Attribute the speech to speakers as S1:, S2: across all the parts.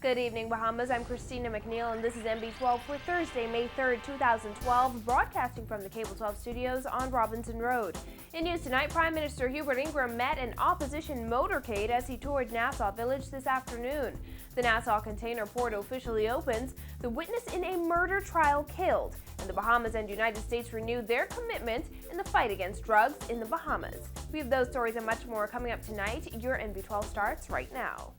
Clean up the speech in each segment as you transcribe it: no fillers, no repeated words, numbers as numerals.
S1: Good evening, Bahamas. I'm Christina McNeil, and this is NB12 for Thursday, May 3rd, 2012, broadcasting from the Cable 12 studios on Robinson Road. In news tonight, Prime Minister Hubert Ingraham met an opposition motorcade as he toured Nassau Village this afternoon. The Nassau container port officially opens, the witness in a murder trial killed, and the Bahamas and United States renew their commitment in the fight against drugs in the Bahamas. We have those stories and much more coming up tonight. Your NB12 starts right now.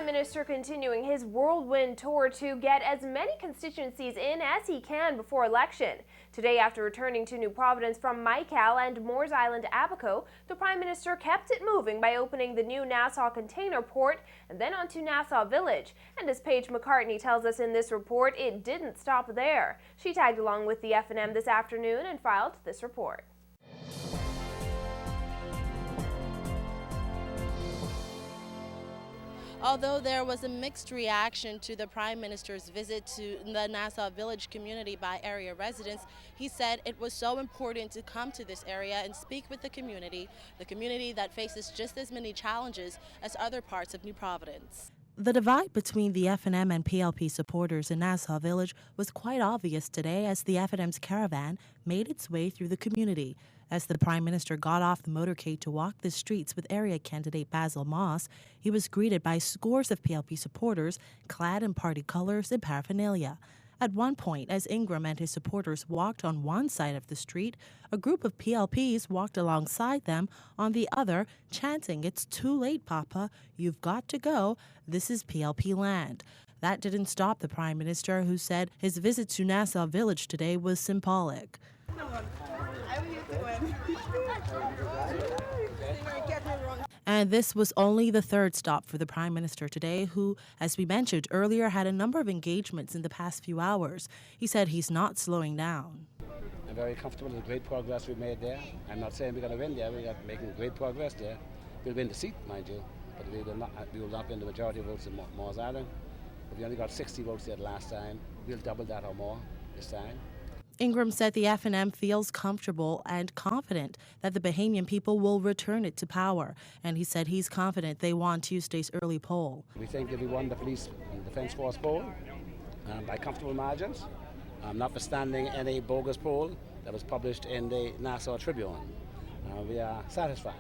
S1: Minister continuing his whirlwind tour to get as many constituencies in as he can before election. Today, after returning to New Providence from Mical and Moores Island, Abaco, the Prime Minister kept it moving by opening the new Nassau container port and then on to Nassau Village. And as Paige McCartney tells us in this report, it didn't stop there. She tagged along with the F&M this afternoon and filed this report.
S2: Although there was a mixed reaction to the Prime Minister's visit to the Nassau Village community by area residents, he said it was so important to come to this area and speak with the community that faces just as many challenges as other parts of New Providence.
S3: The divide between the F&M and PLP supporters in Nassau Village was quite obvious today as the F&M's caravan made its way through the community. As the Prime Minister got off the motorcade to walk the streets with area candidate Basil Moss, he was greeted by scores of PLP supporters clad in party colors and paraphernalia. At one point, as Ingraham and his supporters walked on one side of the street, a group of PLPs walked alongside them on the other, chanting, "It's too late, Papa. You've got to go. This is PLP land." That didn't stop the Prime Minister, who said his visit to Nassau Village today was symbolic. And this was only the third stop for the Prime Minister today, who, as we mentioned earlier, had a number of engagements in the past few hours. He said he's not slowing down.
S4: I'm very comfortable with the great progress we've made there. I'm not saying we're going to win there. We're making great progress there. We'll win the seat, mind you, but we will not win the majority of votes in Moores Island. But we only got 60 votes there last time. We'll double that or more this time.
S3: Ingraham said the F&M feels comfortable and confident that the Bahamian people will return it to power, and he said he's confident they won Tuesday's early poll.
S4: We think that we won the Police and Defence Force poll by comfortable margins, notwithstanding any bogus poll that was published in the Nassau Tribune. We are satisfied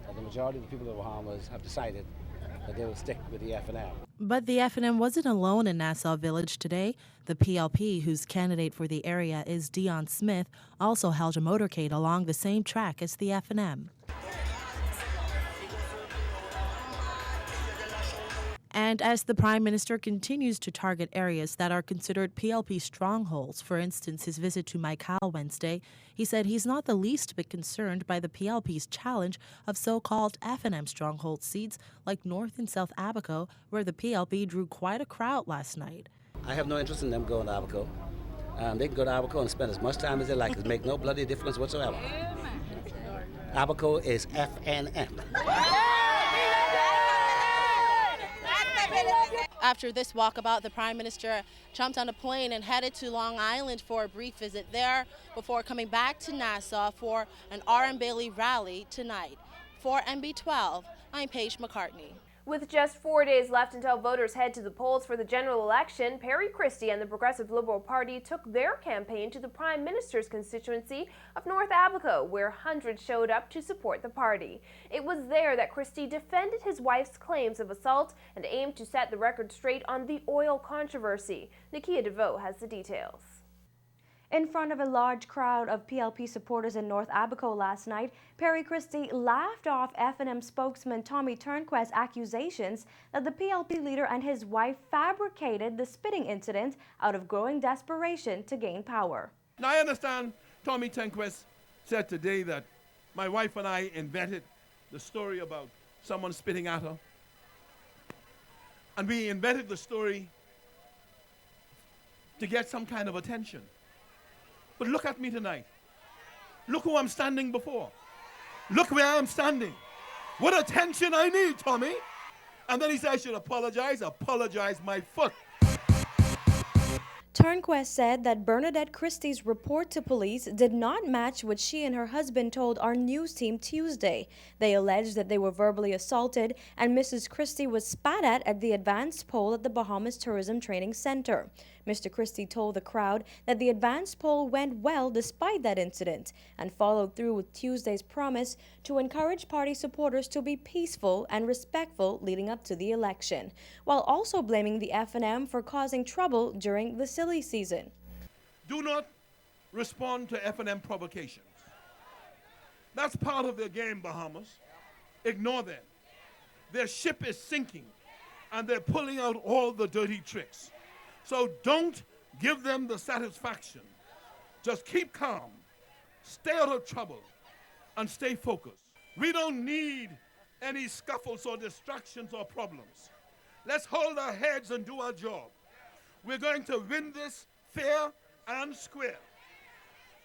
S4: that the majority of the people of the Bahamas have decided that they will stick with the F&M.
S3: But the F&M wasn't alone in Nassau Village today. The PLP, whose candidate for the area is Dion Smith, also held a motorcade along the same track as the F&M. And as the Prime Minister continues to target areas that are considered PLP strongholds, for instance, his visit to Mical Wednesday, he said he's not the least bit concerned by the PLP's challenge of so-called F&M stronghold seats like North and South Abaco, where the PLP drew quite a crowd last night.
S4: I have no interest in them going to Abaco. They can go to Abaco and spend as much time as they like. It makes no bloody difference whatsoever. Abaco is F&M.
S2: After this walkabout, the Prime Minister jumped on a plane and headed to Long Island for a brief visit there before coming back to Nassau for an R.M. Bailey rally tonight. For NB12, I'm Paige McCartney.
S1: With just 4 days left until voters head to the polls for the general election, Perry Christie and the Progressive Liberal Party took their campaign to the Prime Minister's constituency of North Abaco, where hundreds showed up to support the party. It was there that Christie defended his wife's claims of assault and aimed to set the record straight on the oil controversy. Nakia DeVoe has the details.
S5: In front of a large crowd of PLP supporters in North Abaco last night, Perry Christie laughed off F&M spokesman Tommy Turnquest's accusations that the PLP leader and his wife fabricated the spitting incident out of growing desperation to gain power.
S6: Now I understand Tommy Turnquest said today that my wife and I invented the story about someone spitting at her. And we invented the story to get some kind of attention. But look at me tonight. Look who I'm standing before. Look where I'm standing. What attention I need, Tommy. And then he said I should apologize. Apologize my foot.
S5: Turnquest said that Bernadette Christie's report to police did not match what she and her husband told our news team Tuesday. They alleged that they were verbally assaulted and Mrs. Christie was spat at the advanced pole at the Bahamas Tourism Training Center. Mr. Christie told the crowd that the advanced poll went well despite that incident and followed through with Tuesday's promise to encourage party supporters to be peaceful and respectful leading up to the election, while also blaming the F&M for causing trouble during the silly season.
S6: Do not respond to F&M provocations. That's part of their game, Bahamas. Ignore them. Their ship is sinking, and they're pulling out all the dirty tricks. So don't give them the satisfaction. Just keep calm, stay out of trouble, and stay focused. We don't need any scuffles or distractions or problems. Let's hold our heads and do our job. We're going to win this fair and square.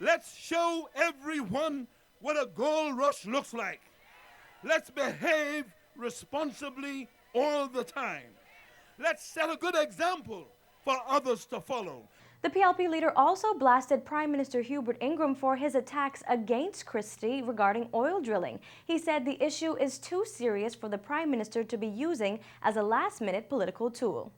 S6: Let's show everyone what a gold rush looks like. Let's behave responsibly all the time. Let's set a good example for others to follow.
S5: The PLP leader also blasted Prime Minister Hubert Ingraham for his attacks against Christie regarding oil drilling. He said the issue is too serious for the Prime Minister to be using as a last-minute political tool.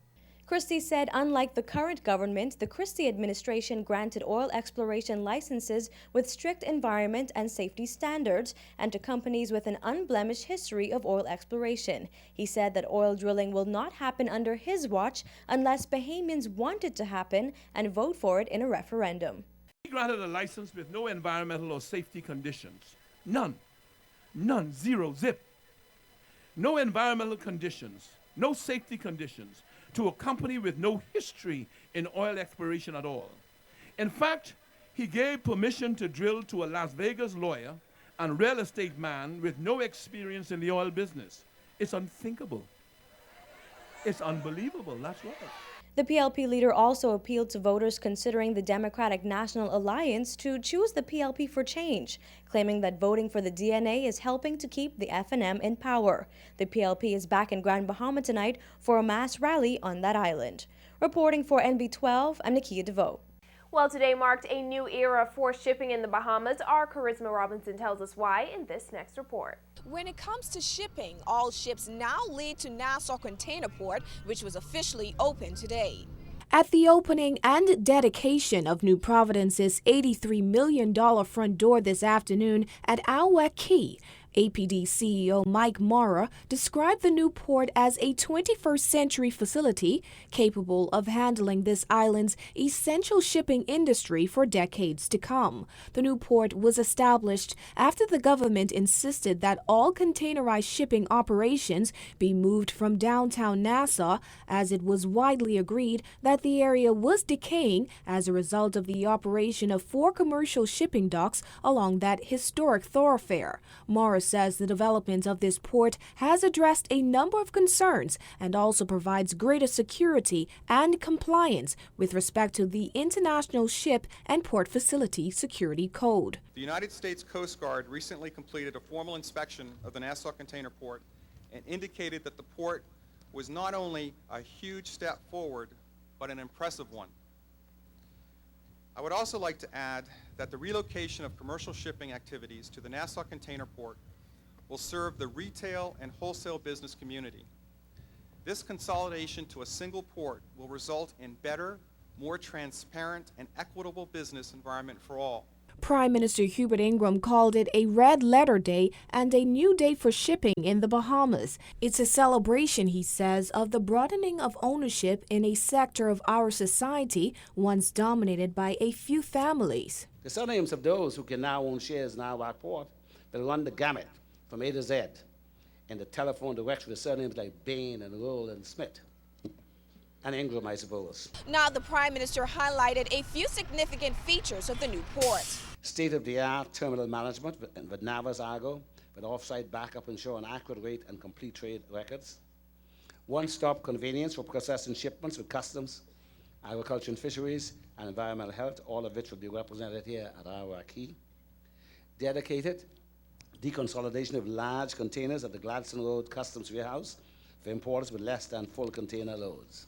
S5: Christie said unlike the current government, the Christie administration granted oil exploration licenses with strict environment and safety standards and to companies with an unblemished history of oil exploration. He said that oil drilling will not happen under his watch unless Bahamians want it to happen and vote for it in a referendum.
S6: He granted a license with no environmental or safety conditions. None. None. Zero. Zip. No environmental conditions. No safety conditions to a company with no history in oil exploration at all. In fact, he gave permission to drill to a Las Vegas lawyer and real estate man with no experience in the oil business. It's unthinkable. It's unbelievable, that's right.
S5: The PLP leader also appealed to voters considering the Democratic National Alliance to choose the PLP for change, claiming that voting for the DNA is helping to keep the F&M in power. The PLP is back in Grand Bahama tonight for a mass rally on that island. Reporting for NB12, I'm Nakia DeVoe.
S1: Well, today marked a new era for shipping in the Bahamas. Our Charisma Robinson tells us why in this next report.
S7: When it comes to shipping, all ships now lead to Nassau Container Port, which was officially opened today.
S8: At the opening and dedication of New Providence's $83 million front door this afternoon at Alwek Key, APD CEO Mike Maurer described the new port as a 21st century facility capable of handling this island's essential shipping industry for decades to come. The new port was established after the government insisted that all containerized shipping operations be moved from downtown Nassau, as it was widely agreed that the area was decaying as a result of the operation of 4 commercial shipping docks along that historic thoroughfare. Maurer says the development of this port has addressed a number of concerns and also provides greater security and compliance with respect to the International Ship and Port Facility Security Code.
S9: The United States Coast Guard recently completed a formal inspection of the Nassau Container Port and indicated that the port was not only a huge step forward, but an impressive one. I would also like to add that the relocation of commercial shipping activities to the Nassau Container Port will serve the retail and wholesale business community. This consolidation to a single port will result in better, more transparent, and equitable business environment for all.
S8: Prime Minister Hubert Ingraham called it a red letter day and a new day for shipping in the Bahamas. It's a celebration, he says, of the broadening of ownership in a sector of our society once dominated by a few families.
S4: The surnames of those who can now own shares in our port will run the gamut from A to Z, in the telephone directory with surnames like Bain and Roll and Smith. And Ingram, I suppose.
S7: Now, the Prime Minister highlighted a few significant features of the new port.
S4: State-of-the-art terminal management with Navas Argo, with off-site backup ensuring accurate rate and complete trade records. One-stop convenience for processing shipments with customs, agriculture and fisheries, and environmental health, all of which will be represented here at our quay. Dedicated deconsolidation of large containers at the Gladstone Road Customs Warehouse for importers with less than full container loads.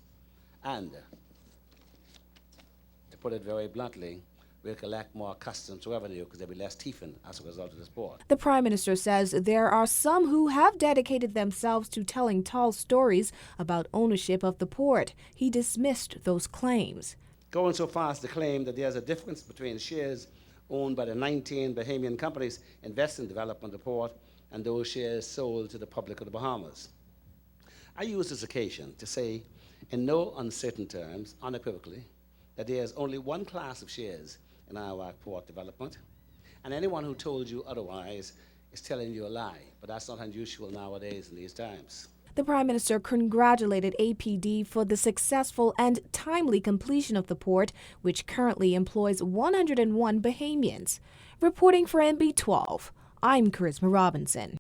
S4: And, to put it very bluntly, we'll collect more customs revenue because there'll be less teething as a result of this port.
S8: The Prime Minister says there are some who have dedicated themselves to telling tall stories about ownership of the port. He dismissed those claims.
S4: Going so far as to claim that there's a difference between shares owned by the 19 Bahamian companies invested in development of the port and those shares sold to the public of the Bahamas. I use this occasion to say, in no uncertain terms, unequivocally, that there is only one class of shares in our port development, and anyone who told you otherwise is telling you a lie, but that's not unusual nowadays in these times.
S8: The Prime Minister congratulated APD for the successful and timely completion of the port, which currently employs 101 Bahamians. Reporting for NB12, I'm Charisma Robinson.